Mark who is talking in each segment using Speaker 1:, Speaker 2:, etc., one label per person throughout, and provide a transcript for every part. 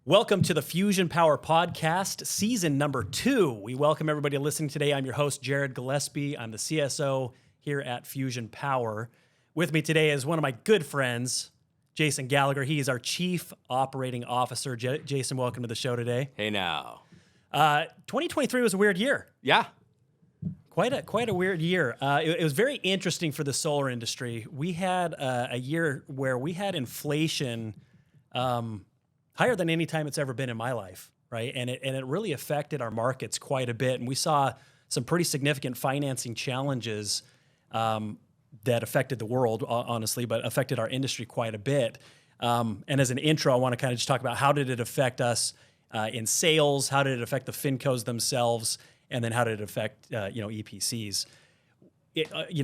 Speaker 1: Welcome to the Fusion Power Podcast, season number 2. We welcome everybody listening today. I'm your host, Jared Gillespie. I'm the CSO here at Fusion Power. With me today is one of my good friends, Jason Gallagher. He is our Chief Operating Officer. Jason, welcome to the show today.
Speaker 2: Hey now.
Speaker 1: 2023 was a weird year.
Speaker 2: Yeah.
Speaker 1: Quite a weird year. It was very interesting for the solar industry. We had a year where we had inflation higher than any time it's ever been in my life, right? And it really affected our markets quite a bit. And we saw some pretty significant financing challenges that affected the world, honestly, but affected our industry quite a bit. And as an intro, I want to kind of just talk about how did it affect us in sales, how did it affect the FinCos themselves, and then how did it affect EPCs.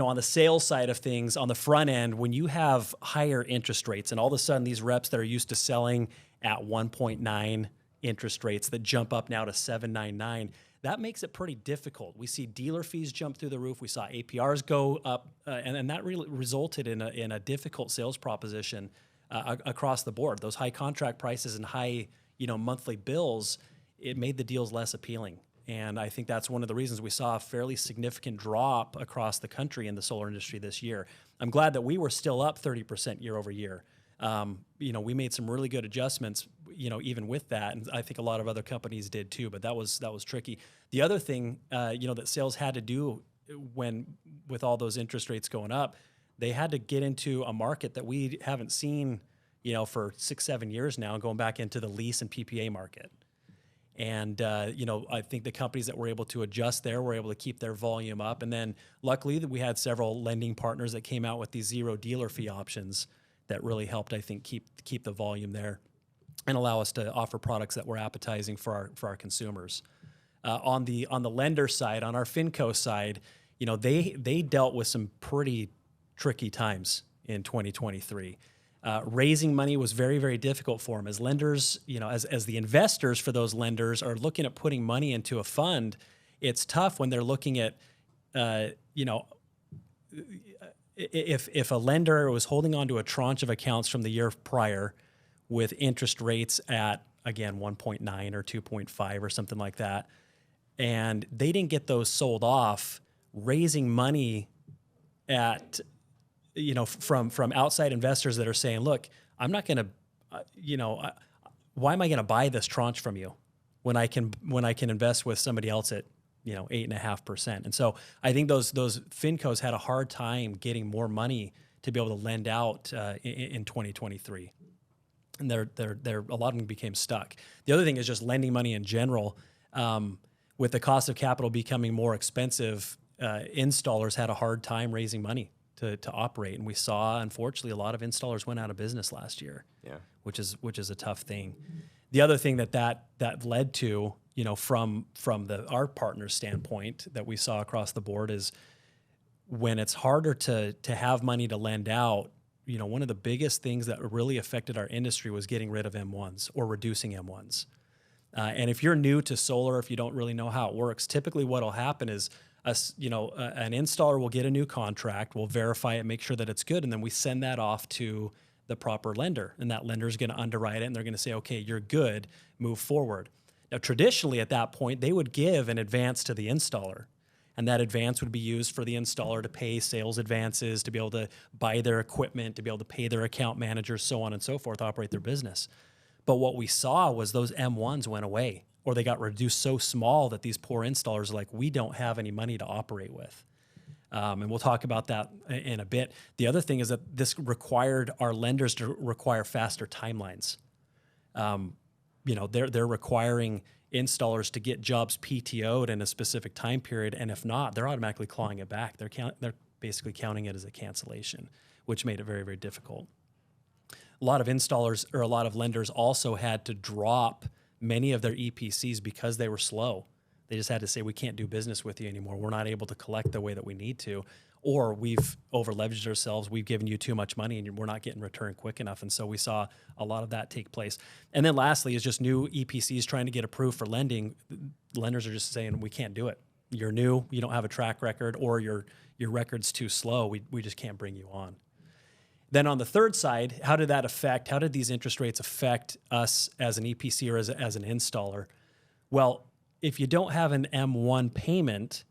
Speaker 1: On the sales side of things, on the front end, when you have higher interest rates and all of a sudden these reps that are used to selling at 1.9 interest rates that jump up now to 7.99, that makes it pretty difficult. We see dealer fees jump through the roof. We saw APRs go up, and that really resulted in a difficult sales proposition across the board. Those high contract prices and high monthly bills, it made the deals less appealing. And I think that's one of the reasons we saw a fairly significant drop across the country in the solar industry this year. I'm glad that we were still up 30% year over year. We made some really good adjustments, even with that, and I think a lot of other companies did too. But that was tricky. The other thing, that sales had to do with all those interest rates going up, they had to get into a market that we haven't seen, for 6-7 years now, going back into the lease and PPA market. And, I think the companies that were able to adjust there were able to keep their volume up. And then luckily that we had several lending partners that came out with these zero dealer fee options that really helped, I think, keep the volume there and allow us to offer products that were appetizing for our consumers. On the lender side, on our FinCo side, they dealt with some pretty tricky times in 2023. Raising money was very, very difficult for them as lenders, as the investors for those lenders are looking at putting money into a fund. It's tough when they're looking at, if a lender was holding on to a tranche of accounts from the year prior with interest rates at, again, 1.9 or 2.5 or something like that, and they didn't get those sold off, raising money at from outside investors that are saying, look, I'm not going to, why am I going to buy this tranche from you when I can invest with somebody else at, 8.5%. And so I think those FinCos had a hard time getting more money to be able to lend out in 2023. And a lot of them became stuck. The other thing is just lending money in general. With the cost of capital becoming more expensive, installers had a hard time raising money to operate, and we saw, unfortunately, a lot of installers went out of business last year. Yeah, which is a tough thing. The other thing that led to, from our partners' standpoint that we saw across the board is when it's harder to have money to lend out. One of the biggest things that really affected our industry was getting rid of M1s or reducing M1s. And if you're new to solar, if you don't really know how it works, typically what will happen is an installer will get a new contract, we'll verify it, make sure that it's good, and then we send that off to the proper lender, and that lender is going to underwrite it, and they're going to say, okay, you're good, move forward. Now, traditionally at that point, they would give an advance to the installer, and that advance would be used for the installer to pay sales advances, to be able to buy their equipment, to be able to pay their account managers, so on and so forth, operate their business. But what we saw was those M1s went away, or they got reduced so small that these poor installers are like, we don't have any money to operate with. And we'll talk about that in a bit. The other thing is that this required our lenders to require faster timelines. They're requiring installers to get jobs PTO'd in a specific time period, and if not, they're automatically clawing it back. They're basically counting it as a cancellation, which made it very, very difficult. A lot of installers or a lot of lenders also had to drop many of their EPCs because they were slow. They just had to say, we can't do business with you anymore. We're not able to collect the way that we need to, or we've over-leveraged ourselves. We've given you too much money and we're not getting return quick enough. And so we saw a lot of that take place. And then lastly is just new EPCs trying to get approved for lending. Lenders are just saying, we can't do it. You're new, you don't have a track record, or your record's too slow. We just can't bring you on. Then on the third side, how did these interest rates affect us as an EPC or as an installer? Well, if you don't have an M1 payment,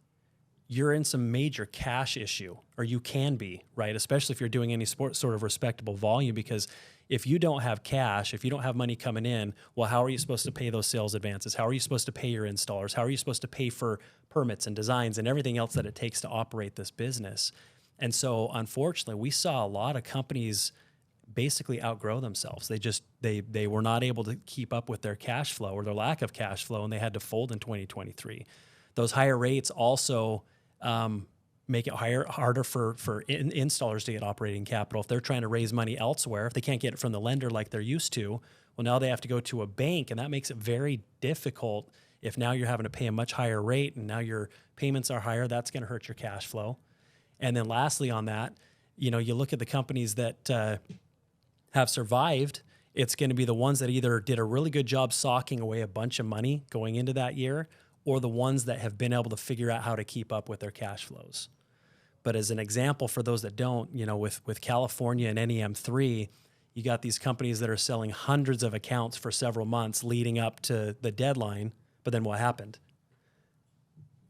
Speaker 1: you're in some major cash issue, or you can be, right? Especially if you're doing any sort of respectable volume, because if you don't have cash, if you don't have money coming in, well, how are you supposed to pay those sales advances? How are you supposed to pay your installers? How are you supposed to pay for permits and designs and everything else that it takes to operate this business? And so, unfortunately, we saw a lot of companies basically outgrow themselves. They were not able to keep up with their cash flow or their lack of cash flow, and they had to fold in 2023. Those higher rates also make it harder for installers to get operating capital. If they're trying to raise money elsewhere, if they can't get it from the lender like they're used to, well, now they have to go to a bank, and that makes it very difficult. If now you're having to pay a much higher rate and now your payments are higher, that's going to hurt your cash flow. And then lastly on that, you look at the companies that have survived. It's going to be the ones that either did a really good job socking away a bunch of money going into that year, or the ones that have been able to figure out how to keep up with their cash flows. But as an example, for those that don't, with California and NEM3, you got these companies that are selling hundreds of accounts for several months leading up to the deadline. But then what happened?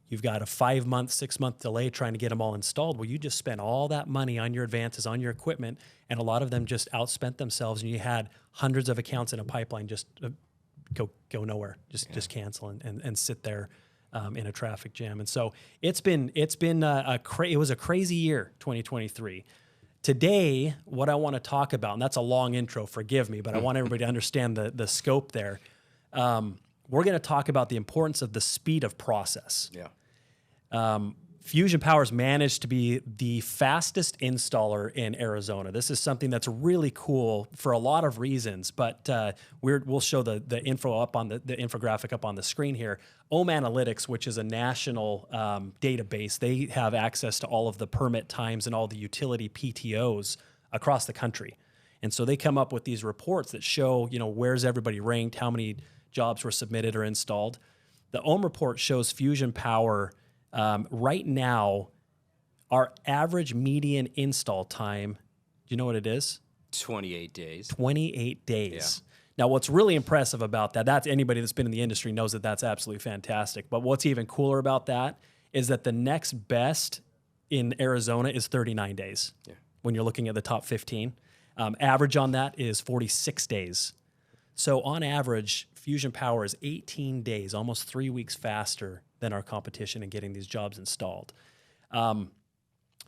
Speaker 1: You've got a 5-month, 6-month delay trying to get them all installed. Well, you just spent all that money on your advances, on your equipment, and a lot of them just outspent themselves, and you had hundreds of accounts in a pipeline just go nowhere, just cancel and sit there in a traffic jam. And so it was a crazy year, 2023. Today, what I want to talk about, and that's a long intro, forgive me, but I want everybody to understand the scope there. We're going to talk about the importance of the speed of process. Yeah. Fusion Power's managed to be the fastest installer in Arizona. This is something that's really cool for a lot of reasons, but we'll show the info up on the infographic up on the screen here. Ohm Analytics, which is a national database, they have access to all of the permit times and all the utility PTOs across the country. And so they come up with these reports that show, where's everybody ranked, how many jobs were submitted or installed. The Ohm report shows Fusion Power right now, our average median install time, do you know what it is?
Speaker 2: 28 days.
Speaker 1: 28 days.
Speaker 2: Yeah.
Speaker 1: Now, what's really impressive about that's anybody that's been in the industry knows that that's absolutely fantastic. But what's even cooler about that is that the next best in Arizona is 39 days. Yeah. When you're looking at the top 15. Average on that is 46 days. So on average, Fusion Power is 18 days, almost 3 weeks faster than our competition in getting these jobs installed.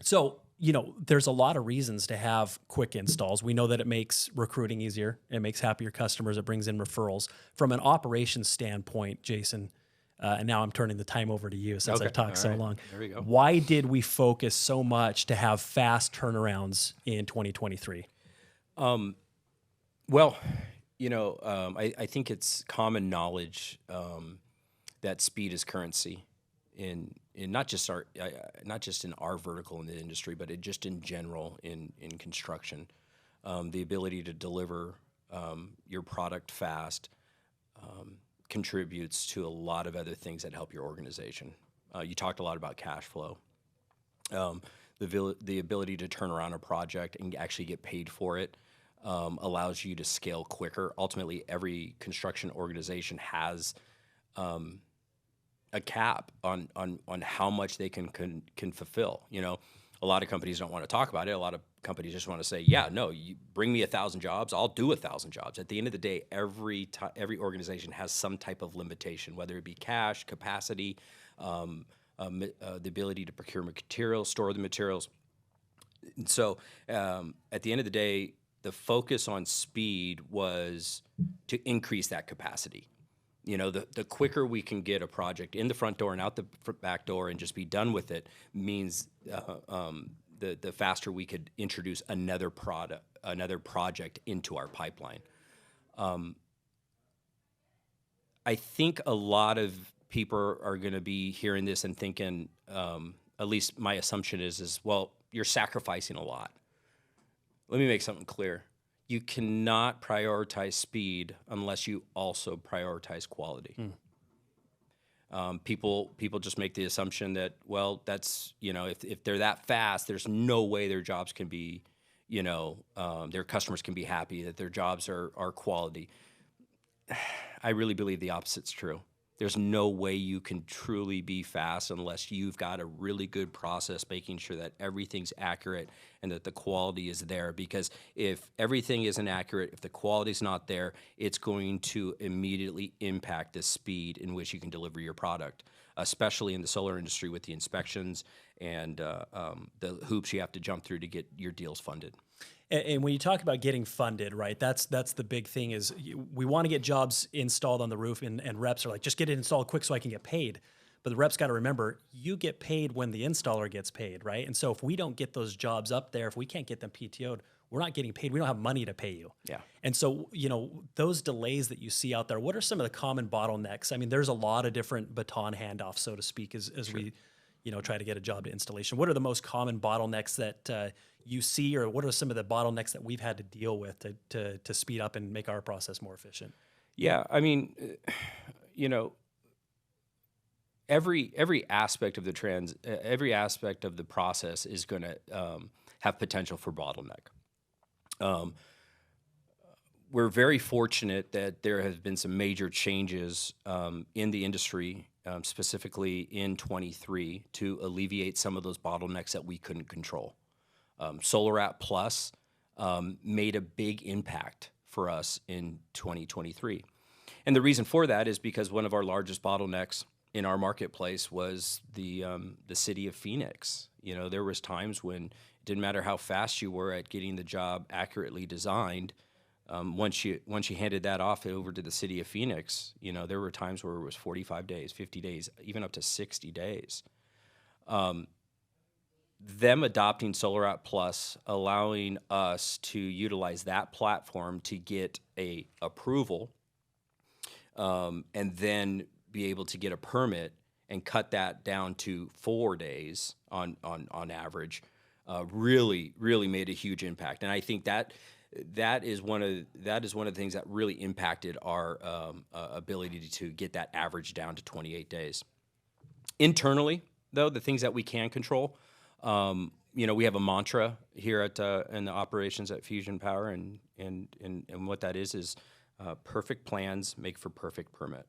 Speaker 1: So, there's a lot of reasons to have quick installs. We know that it makes recruiting easier. It makes happier customers. It brings in referrals. From an operations standpoint, Jason, and now I'm turning the time over to you since I've talked so long.
Speaker 2: There we go.
Speaker 1: Why did we focus so much to have fast turnarounds in 2023?
Speaker 2: Well, I think it's common knowledge that speed is currency in not just in our vertical in the industry, but just in general in construction. The ability to deliver your product fast contributes to a lot of other things that help your organization. You talked a lot about cash flow. The ability to turn around a project and actually get paid for it allows you to scale quicker. Ultimately, every construction organization has a cap on how much they can fulfill. A lot of companies don't want to talk about it. A lot of companies just want to say, yeah, no, you bring me 1,000 jobs, I'll do 1,000 jobs. At the end of the day, every organization has some type of limitation, whether it be cash, capacity, the ability to procure materials, store the materials. And so at the end of the day, the focus on speed was to increase that capacity. The quicker we can get a project in the front door and out the back door and just be done with it means the faster we could introduce another project into our pipeline. I think a lot of people are going to be hearing this and thinking, at least my assumption is, well, you're sacrificing a lot. Let me make something clear. You cannot prioritize speed unless you also prioritize quality. People just make the assumption that, well, that's, if they're that fast, there's no way their jobs can be, their customers can be happy, that their jobs are quality. I really believe the opposite's true. There's no way you can truly be fast unless you've got a really good process making sure that everything's accurate and that the quality is there. Because if everything isn't accurate, if the quality's not there, it's going to immediately impact the speed in which you can deliver your product, especially in the solar industry with the inspections and the hoops you have to jump through to get your deals funded.
Speaker 1: And when you talk about getting funded, right, that's the big thing is we want to get jobs installed on the roof, and reps are like, just get it installed quick so I can get paid. But the reps got to remember, you get paid when the installer gets paid, right? And so if we don't get those jobs up there, if we can't get them PTO'd, we're not getting paid. We don't have money to pay you.
Speaker 2: Yeah.
Speaker 1: And so, those delays that you see out there, what are some of the common bottlenecks? I mean, there's a lot of different baton handoffs, so to speak, as sure. we try to get a job to installation. What are the most common bottlenecks that you see, or what are some of the bottlenecks that we've had to deal with to speed up and make our process more efficient?
Speaker 2: Yeah, I mean, every aspect of every aspect of the process is going to have potential for bottleneck. We're very fortunate that there have been some major changes in the industry, specifically in 23, to alleviate some of those bottlenecks that we couldn't control. Solar App Plus made a big impact for us in 2023. And the reason for that is because one of our largest bottlenecks in our marketplace was the city of Phoenix. There was times when it didn't matter how fast you were at getting the job accurately designed. Once you handed that off over to the city of Phoenix, there were times where it was 45 days, 50 days, even up to 60 days. Them adopting Solar App Plus, allowing us to utilize that platform to get a approval, and then be able to get a permit and cut that down to 4 days on average, really made a huge impact. And I think that is one of the things that really impacted our ability to get that average down to 28 days. Internally, though, the things that we can control, we have a mantra here in the operations at Fusion Power, and what that is perfect plans make for perfect permit,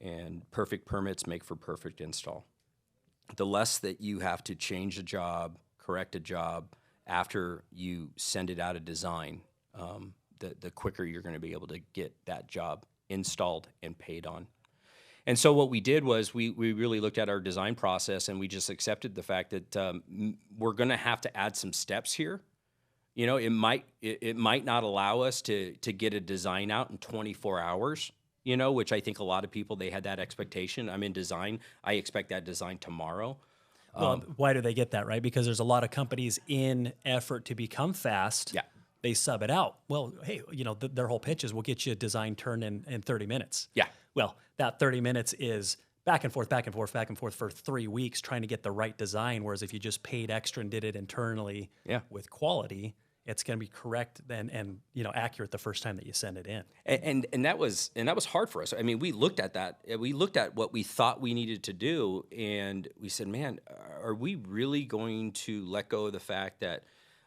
Speaker 2: and perfect permits make for perfect install. The less that you have to change a job, correct a job after you send it out of design, the quicker you're going to be able to get that job installed and paid on. And so what we did was we really looked at our design process, and we just accepted the fact that we're going to have to add some steps here. It might not allow us to get a design out in 24 hours, which I think a lot of people, they had that expectation. I'm in design. I expect that design tomorrow.
Speaker 1: Well, why do they get that, right? Because there's a lot of companies in effort to become fast.
Speaker 2: Yeah.
Speaker 1: They sub it out. Well, hey, their whole pitch is we'll get you a design turned in 30 minutes.
Speaker 2: Yeah.
Speaker 1: Well, that 30 minutes is back and forth for 3 weeks trying to get the right design. Whereas if you just paid extra and did it internally with quality, it's going to be correct and accurate the first time that you send it in.
Speaker 2: And that was hard for us. I mean, we looked at that. We looked at what we thought we needed to do, and we said, man, are we really going to let go of the fact that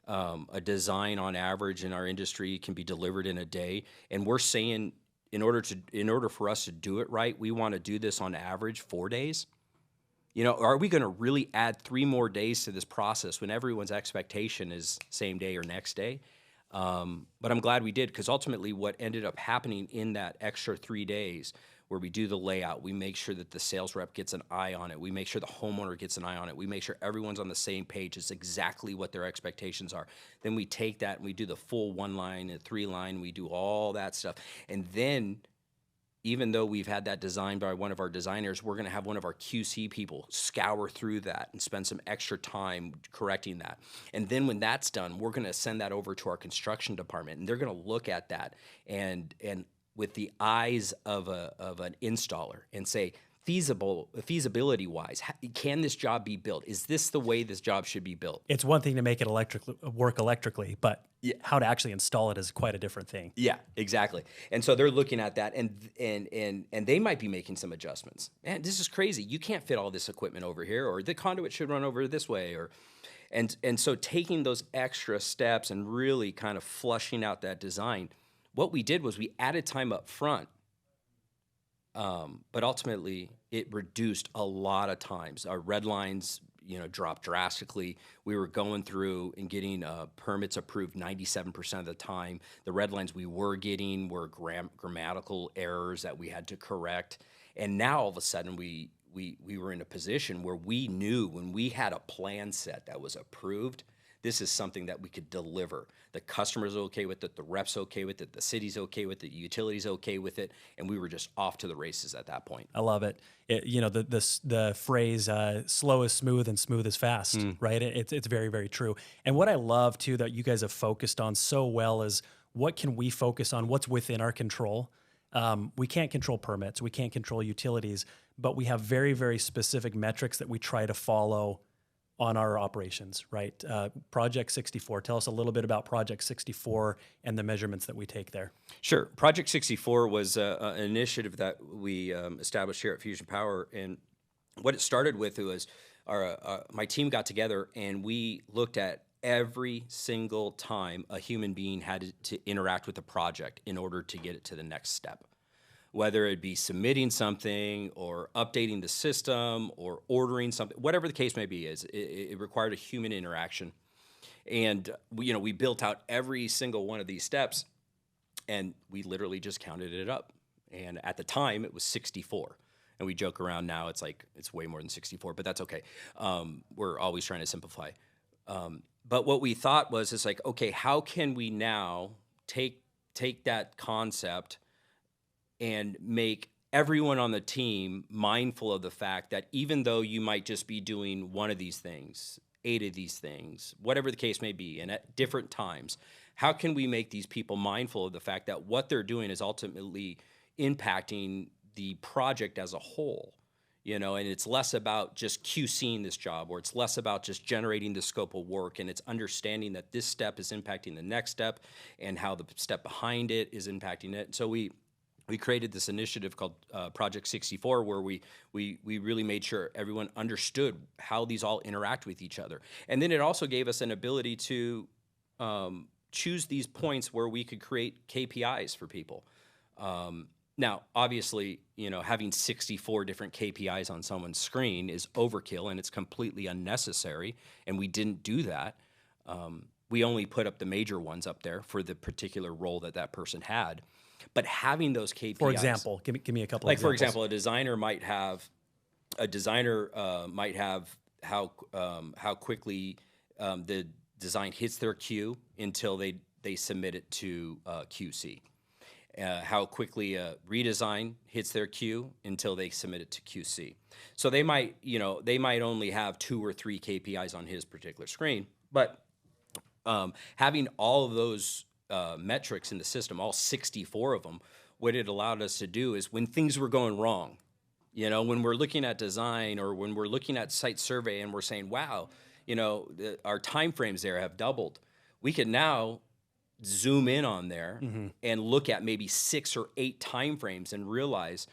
Speaker 2: a design on average in our industry can be delivered in a day? And we're saying, in order for us to do it right, we want to do this on average 4 days. Are we going to really add 3 more days to this process when everyone's expectation is same day or next day? But I'm glad we did, because ultimately what ended up happening in that extra 3 days, where we do the layout, we make sure that the sales rep gets an eye on it, we make sure the homeowner gets an eye on it, we make sure everyone's on the same page, it's exactly what their expectations are. Then we take that and we do the full 1 line and 3 line, we do all that stuff. And then, even though we've had that designed by one of our designers, we're going to have one of our QC people scour through that and spend some extra time correcting that. And then when that's done, we're going to send that over to our construction department, and they're going to look at that and with the eyes of an installer and say, feasibility-wise, can this job be built? Is this the way this job should be built?
Speaker 1: It's one thing to make it work electrically, but how to actually install it is quite a different thing.
Speaker 2: Yeah, exactly. And so they're looking at that, and they might be making some adjustments. Man, this is crazy. You can't fit all this equipment over here, or the conduit should run over this way, And so taking those extra steps and really kind of flushing out that design, what we did was we added time up front, but ultimately it reduced a lot of times. Our red lines, dropped drastically. We were going through and getting permits approved 97% of the time. The red lines we were getting were grammatical errors that we had to correct. And now all of a sudden we were in a position where we knew when we had a plan set that was approved, this is something that we could deliver. The customer's okay with it, the rep's okay with it, the city's okay with it, the utility's okay with it, and we were just off to the races at that point.
Speaker 1: I love it. The phrase "slow is smooth and smooth is fast," right? It's very, very true. And what I love too that you guys have focused on so well is what can we focus on? What's within our control? We can't control permits, we can't control utilities, but we have very, very specific metrics that we try to follow on our operations, right? Project 64. Tell us a little bit about Project 64 and the measurements that we take there.
Speaker 2: Sure. Project 64 was an initiative that we established here at Fusion Power. And what it started with was my team got together and we looked at every single time a human being had to interact with the project in order to get it to the next step. Whether it be submitting something or updating the system or ordering something, whatever the case may be, it required a human interaction. And we built out every single one of these steps, and we literally just counted it up. And at the time, it was 64. And we joke around now, it's like it's way more than 64, but that's okay. We're always trying to simplify. But what we thought was, it's like, okay, how can we now take that concept and make everyone on the team mindful of the fact that even though you might just be doing one of these things, 8 of these things, whatever the case may be, and at different times, how can we make these people mindful of the fact that what they're doing is ultimately impacting the project as a whole? And it's less about just QCing this job, or it's less about just generating the scope of work, and it's understanding that this step is impacting the next step and how the step behind it is impacting it. So we created this initiative called Project 64, where we really made sure everyone understood how these all interact with each other. And then it also gave us an ability to choose these points where we could create KPIs for people. Now, obviously, having 64 different KPIs on someone's screen is overkill, and it's completely unnecessary, and we didn't do that. We only put up the major ones up there for the particular role that person had. But having those KPIs.
Speaker 1: For example, give me a couple.
Speaker 2: Like,
Speaker 1: examples.
Speaker 2: for example, a designer might have how quickly the design hits their queue until they submit it to QC. How quickly a redesign hits their queue until they submit it to QC. So they might only have 2 or 3 KPIs on his particular screen, but having all of those metrics in the system, all 64 of them, what it allowed us to do is when things were going wrong, when we're looking at design or when we're looking at site survey and we're saying, wow, our timeframes there have doubled, we can now zoom in on there and look at maybe 6 or 8 timeframes and realize,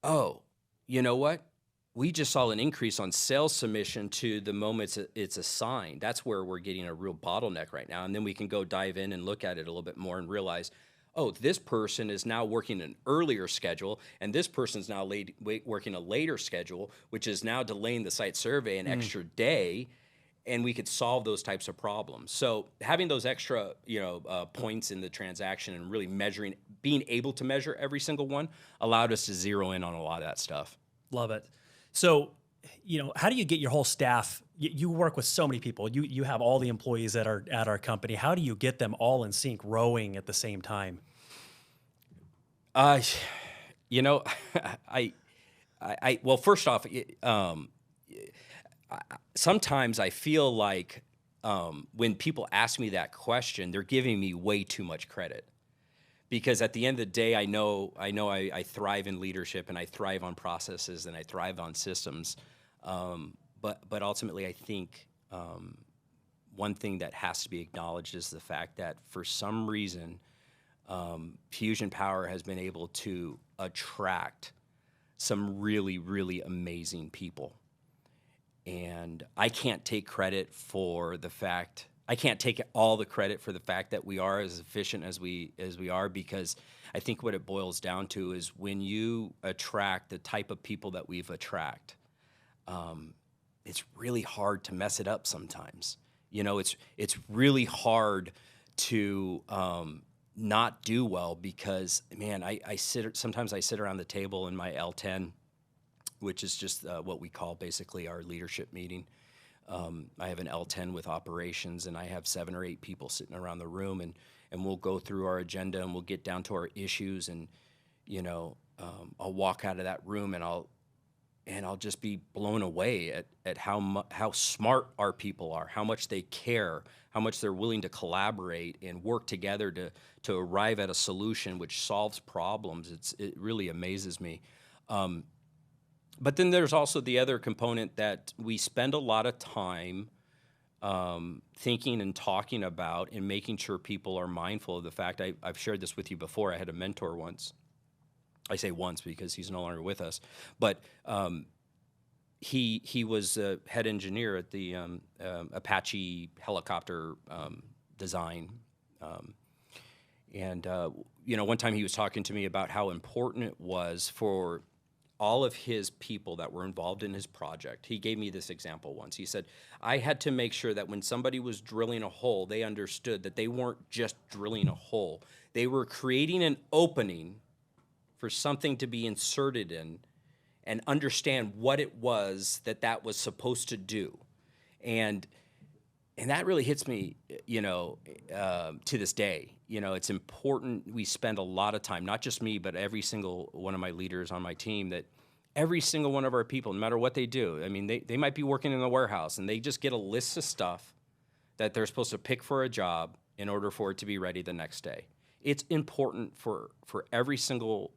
Speaker 2: oh, you know what? We just saw an increase on sales submission to the moment it's assigned. That's where we're getting a real bottleneck right now. And then we can go dive in and look at it a little bit more and realize, oh, this person is now working an earlier schedule, and this person's now working a later schedule, which is now delaying the site survey an extra day, and we could solve those types of problems. So having those extra, points in the transaction and really being able to measure every single one allowed us to zero in on a lot of that stuff.
Speaker 1: Love it. So, how do you get your whole staff? You work with so many people. You have all the employees that are at our company. How do you get them all in sync, rowing at the same time?
Speaker 2: Well, first off, sometimes I feel like when people ask me that question, they're giving me way too much credit. Because at the end of the day, I know I thrive in leadership, and I thrive on processes, and I thrive on systems. But ultimately, I think one thing that has to be acknowledged is the fact that for some reason, Fusion Power has been able to attract some really, really amazing people. And I can't take credit for the fact, I can't take all the credit for the fact that we are as efficient as we are, because I think what it boils down to is when you attract the type of people that we've attract, it's really hard to mess it up sometimes. You know, it's really hard to not do well, because, man, sometimes I sit around the table in my L10, which is just what we call basically our leadership meeting. I have an L10 with operations, and I have 7 or 8 people sitting around the room, and we'll go through our agenda, and we'll get down to our issues, and, you know, I'll walk out of that room, and I'll just be blown away at how smart our people are, how much they care, how much they're willing to collaborate and work together to arrive at a solution which solves problems. It really amazes me. But then there's also the other component that we spend a lot of time thinking and talking about, and making sure people are mindful of the fact. I've shared this with you before. I had a mentor once. I say once because he's no longer with us, but he was a head engineer at the Apache helicopter design. And you know, one time he was talking to me about how important it was for all of his people that were involved in his project. He gave me this example once. He said, I had to make sure that when somebody was drilling a hole, they understood that they weren't just drilling a hole. They were creating an opening for something to be inserted in, and understand what it was that was supposed to do. And that really hits me, you know, to this day. You know, it's important we spend a lot of time, not just me, but every single one of my leaders on my team, that every single one of our people, no matter what they do, I mean, they might be working in the warehouse, and they just get a list of stuff that they're supposed to pick for a job in order for it to be ready the next day. It's important for every single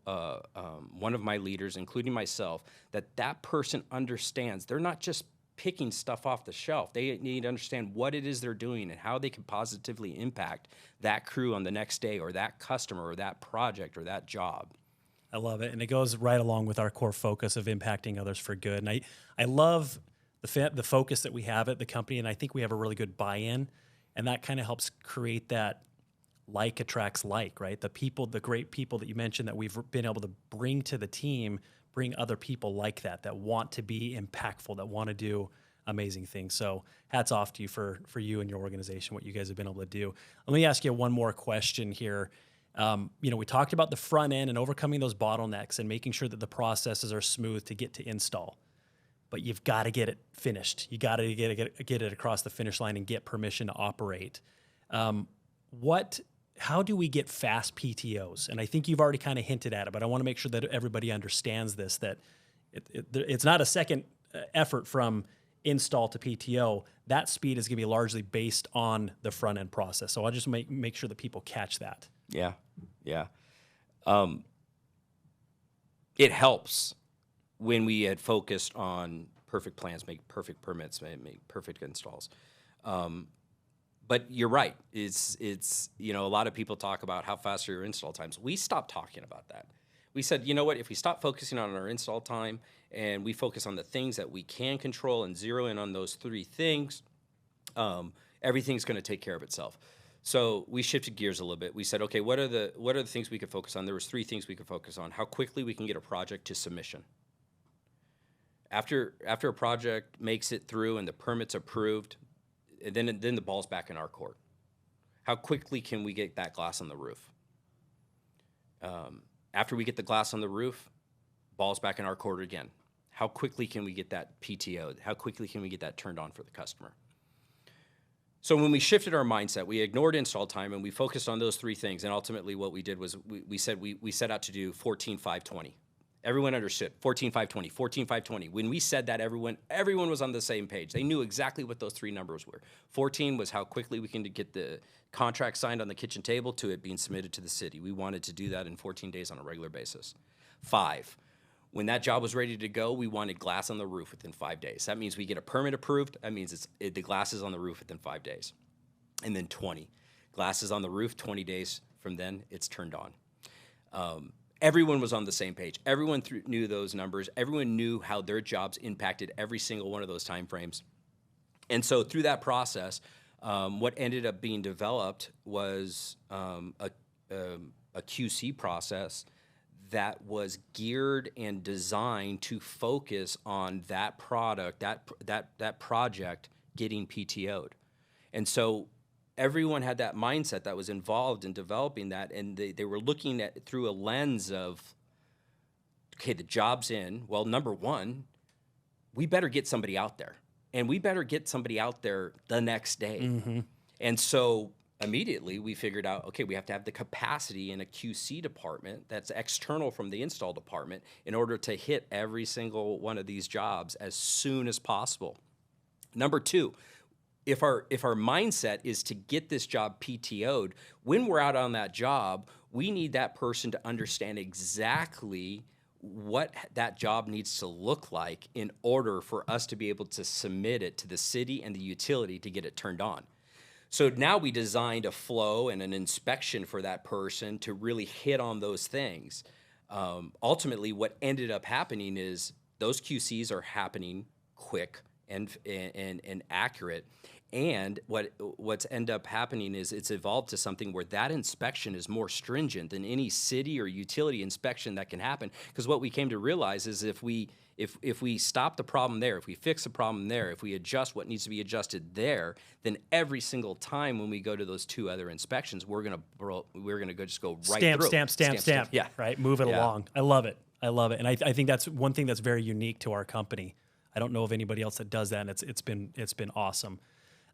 Speaker 2: one of my leaders, including myself, that person understands they're not just picking stuff off the shelf. They need to understand what it is they're doing and how they can positively impact that crew on the next day, or that customer, or that project, or that job.
Speaker 1: I love it. And it goes right along with our core focus of impacting others for good. And I love the focus that we have at the company, and I think we have a really good buy-in, and that kind of helps create that like attracts like, right? The people, the great people that you mentioned that we've been able to bring to the team, bring other people like that want to be impactful, that want to do amazing things. So hats off to you for you and your organization, what you guys have been able to do. Let me ask you one more question here. You know, we talked about the front end and overcoming those bottlenecks and making sure that the processes are smooth to get to install. But you've got to get it finished. You got to get it across the finish line and get permission to operate. How do we get fast PTOs? And I think you've already kind of hinted at it, but I want to make sure that everybody understands this, that it's not a second effort from install to PTO. That speed is going to be largely based on the front end process. So I'll just make sure that people catch that.
Speaker 2: Yeah. It helps when we had focused on perfect plans, make perfect permits, make perfect installs. But you're right. It's you know, a lot of people talk about how fast are your install times. We stopped talking about that. We said, you know what, if we stop focusing on our install time and we focus on the things that we can control and zero in on those 3 things, everything's going to take care of itself. So we shifted gears a little bit. We said, okay, what are the things we could focus on? There was 3 things we could focus on. How quickly we can get a project to submission. After a project makes it through and the permit's approved, and then the ball's back in our court. How quickly can we get that glass on the roof? After we get the glass on the roof, ball's back in our court again. How quickly can we get that PTO? How quickly can we get that turned on for the customer? So when we shifted our mindset, we ignored install time and we focused on those 3 things. And ultimately what we did was we set out to do 14-5-20. Everyone understood 14-5-20, 14-5-20. When we said that, everyone was on the same page. They knew exactly what those 3 numbers were. 14 was how quickly we can get the contract signed on the kitchen table to it being submitted to the city. We wanted to do that in 14 days on a regular basis. 5, when that job was ready to go, we wanted glass on the roof within 5 days. That means we get a permit approved. That means the glass is on the roof within 5 days. And then 20, glass is on the roof 20 days from then, it's turned on. everyone was on the same page. Everyone knew those numbers. Everyone knew how their jobs impacted every single one of those timeframes. And so through that process, what ended up being developed was a QC process that was geared and designed to focus on that product, that project getting PTO'd. And so everyone had that mindset that was involved in developing that, and they were looking at it through a lens of, okay, the job's in. Well, number one, we better get somebody out there, and we better get somebody out there the next day.
Speaker 1: Mm-hmm.
Speaker 2: And so immediately we figured out, okay, we have to have the capacity in a QC department that's external from the install department in order to hit every single one of these jobs as soon as possible. Number two, if our mindset is to get this job PTO'd, when we're out on that job, we need that person to understand exactly what that job needs to look like in order for us to be able to submit it to the city and the utility to get it turned on. So now we designed a flow and an inspection for that person to really hit on those things. Ultimately, what ended up happening is those QCs are happening quick and accurate. And what's end up happening is it's evolved to something where that inspection is more stringent than any city or utility inspection that can happen. Because what we came to realize is if we stop the problem there, if we fix the problem there, if we adjust what needs to be adjusted there, then every single time when we go to those two other inspections, we're gonna just go right through.
Speaker 1: Stamp.
Speaker 2: Yeah.
Speaker 1: Right. Move it along. I love it. And I think that's one thing that's very unique to our company. I don't know of anybody else that does that, and it's been awesome.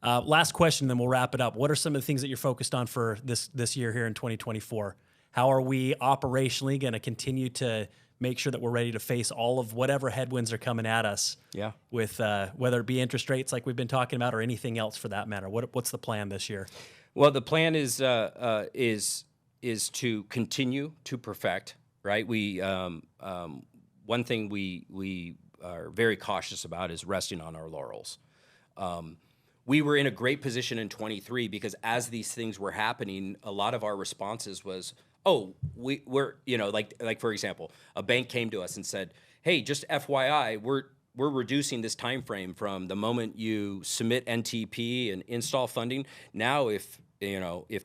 Speaker 1: Last question, then we'll wrap it up. What are some of the things that you're focused on for this year here in 2024? How are we operationally going to continue to make sure that we're ready to face all of whatever headwinds are coming at us?
Speaker 2: Yeah.
Speaker 1: With whether it be interest rates like we've been talking about or anything else for that matter. What's the plan this year?
Speaker 2: Well, the plan is to continue to perfect. Right. One thing we are very cautious about is resting on our laurels. We were in a great position in 23 because as these things were happening, a lot of our responses was, we're like for example, a bank came to us and said, hey, just FYI, we're reducing this time frame from the moment you submit NTP and install funding. Now, if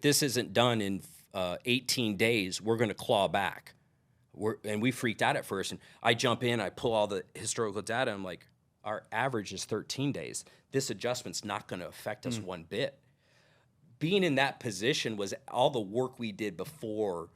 Speaker 2: this isn't done in 18 days, we're going to claw back. And we freaked out at first. And I jump in, I pull all the historical data. I'm like, our average is 13 days. This adjustment's not going to affect us one bit. Being in that position was all the work we did before,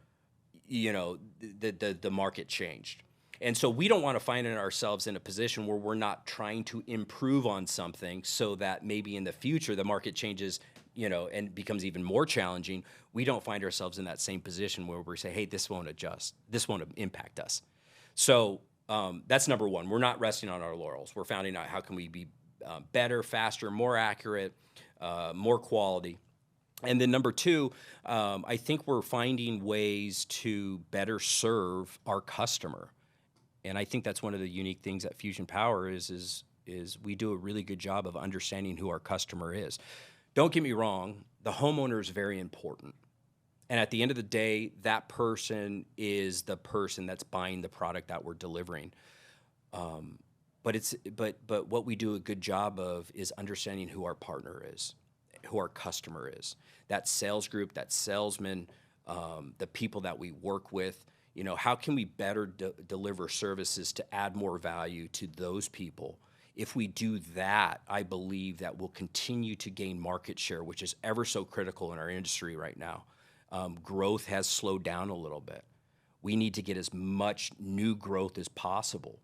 Speaker 2: the market changed. And so we don't want to find ourselves in a position where we're not trying to improve on something so that maybe in the future the market changes, and becomes even more challenging. We don't find ourselves in that same position where we say, hey, this won't adjust. This won't impact us. So that's number one. We're not resting on our laurels. We're finding out how can we be better, faster, more accurate, more quality. And then number two, I think we're finding ways to better serve our customer. And I think that's one of the unique things at Fusion Power is we do a really good job of understanding who our customer is. Don't get me wrong, the homeowner is very important. And at the end of the day, that person is the person that's buying the product that we're delivering. But what we do a good job of is understanding who our partner is, who our customer is. That sales group, that salesman, the people that we work with. How can we better deliver services to add more value to those people? If we do that, I believe that we'll continue to gain market share, which is ever so critical in our industry right now. Growth has slowed down a little bit. We need to get as much new growth as possible.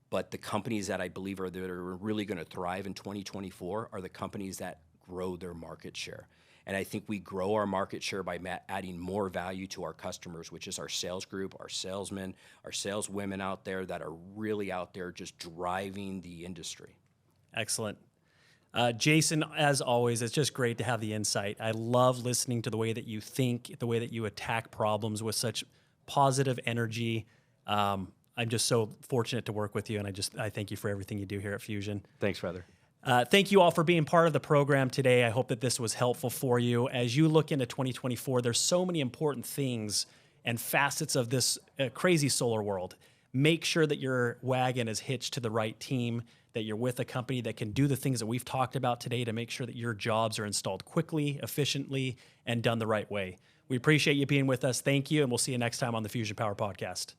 Speaker 2: But the companies that I believe are really going to thrive in 2024 are the companies that grow their market share. And I think we grow our market share by adding more value to our customers, which is our sales group, our salesmen, our saleswomen out there that are really out there just driving the industry.
Speaker 1: Excellent. Jason, as always, it's just great to have the insight. I love listening to the way that you think, the way that you attack problems with such positive energy. I'm just so fortunate to work with you, and I thank you for everything you do here at Fusion.
Speaker 2: Thanks, brother.
Speaker 1: Thank you all for being part of the program today. I hope that this was helpful for you. As you look into 2024, there's so many important things and facets of this crazy solar world. Make sure that your wagon is hitched to the right team, that you're with a company that can do the things that we've talked about today to make sure that your jobs are installed quickly, efficiently, and done the right way. We appreciate you being with us. Thank you, and we'll see you next time on the Fusion Power Podcast.